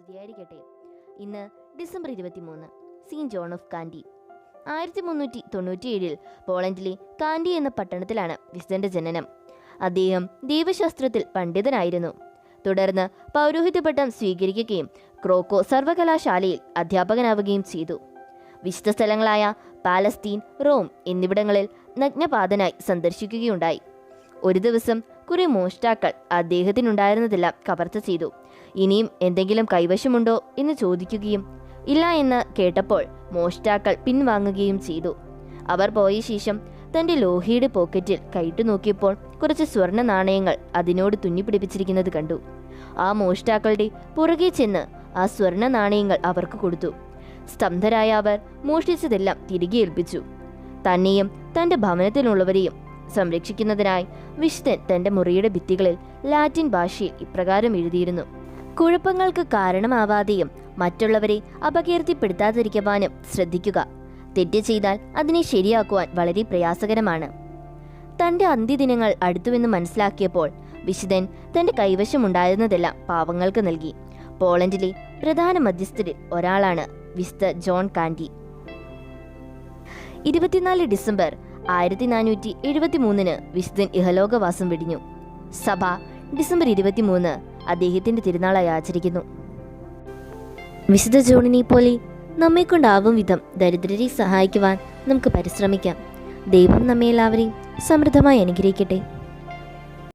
സ്തുതിയായിരിക്കട്ടെ. ഇന്ന് December 23, Saint John of Kanty. 1397 പോളണ്ടിലെ കാൻഡി എന്ന പട്ടണത്തിലാണ് വിശുദ്ധന്റെ ജനനം. അദ്ദേഹം ദൈവശാസ്ത്രത്തിൽ പണ്ഡിതനായിരുന്നു. തുടർന്ന് പൗരോഹിത്യ പട്ടം സ്വീകരിക്കുകയും ക്രോക്കോ സർവകലാശാലയിൽ അധ്യാപകനാവുകയും ചെയ്തു. വിശുദ്ധ സ്ഥലങ്ങളായ പാലസ്തീൻ, റോം എന്നിവിടങ്ങളിൽ നഗ്നപാതനായി സന്ദർശിക്കുകയുണ്ടായി. ഒരു ദിവസം കുറെ മോഷ്ടാക്കൾ അദ്ദേഹത്തിനുണ്ടായിരുന്നതെല്ലാം കവർച്ച ചെയ്തു. ഇനിയും എന്തെങ്കിലും കൈവശമുണ്ടോ എന്ന് ചോദിക്കുകയും ഇല്ല എന്ന് കേട്ടപ്പോൾ മോഷ്ടാക്കൾ പിൻവാങ്ങുകയും ചെയ്തു. അവർ പോയ ശേഷം തന്റെ ലോഹിയുടെ പോക്കറ്റിൽ കൈട്ടു നോക്കിയപ്പോൾ കുറച്ച് സ്വർണ്ണ നാണയങ്ങൾ അതിനോട് തുന്നിപ്പിടിപ്പിച്ചിരിക്കുന്നത് കണ്ടു. ആ മോഷ്ടാക്കളുടെ പുറകെ ചെന്ന് ആ സ്വർണ്ണ നാണയങ്ങൾ അവർക്ക് കൊടുത്തു. സ്തംഭരായ അവർ മോഷ്ടിച്ചതെല്ലാം തിരികെ ഏൽപ്പിച്ചു. തന്നെയും തന്റെ ഭവനത്തിലുള്ളവരെയും സംരക്ഷിക്കുന്നതിനായി വിശുദ്ധൻ തന്റെ മുറിയുടെ ഭിത്തികളിൽ ലാറ്റിൻ ഭാഷയിൽ ഇപ്രകാരം എഴുതിയിരുന്നു: കുഴപ്പങ്ങൾക്ക് കാരണമാവാതെയും മറ്റുള്ളവരെ അപകീർത്തിപ്പെടുത്താതിരിക്കുവാനും ശ്രദ്ധിക്കുക. തെറ്റ് ചെയ്താൽ അതിനെ ശരിയാക്കുവാൻ വളരെ പ്രയാസകരമാണ്. തന്റെ അന്ത്യദിനങ്ങൾ അടുത്തുവെന്ന് മനസ്സിലാക്കിയപ്പോൾ വിശുദ്ധൻ തന്റെ കൈവശമുണ്ടായിരുന്നതെല്ലാം പാവങ്ങൾക്ക് നൽകി. പോളണ്ടിലെ പ്രധാന മധ്യസ്ഥരിൽ ഒരാളാണ് വിശുദ്ധ ജോൺ കാൻഡി. 24 ഡിസംബർ 1473 വിശുദ്ധൻ ഇഹലോകവാസം വെടിഞ്ഞു. സഭ ഡിസംബർ 23 അദ്ദേഹത്തിന്റെ തിരുനാളായി ആചരിക്കുന്നു. വിശുദ്ധ ജോണിനെ പോലെ നമ്മെക്കൊണ്ടാവും വിധം ദരിദ്രരെ സഹായിക്കുവാൻ നമുക്ക് പരിശ്രമിക്കാം. ദൈവം നമ്മെ എല്ലാവരെയും സമൃദ്ധമായി അനുഗ്രഹിക്കട്ടെ.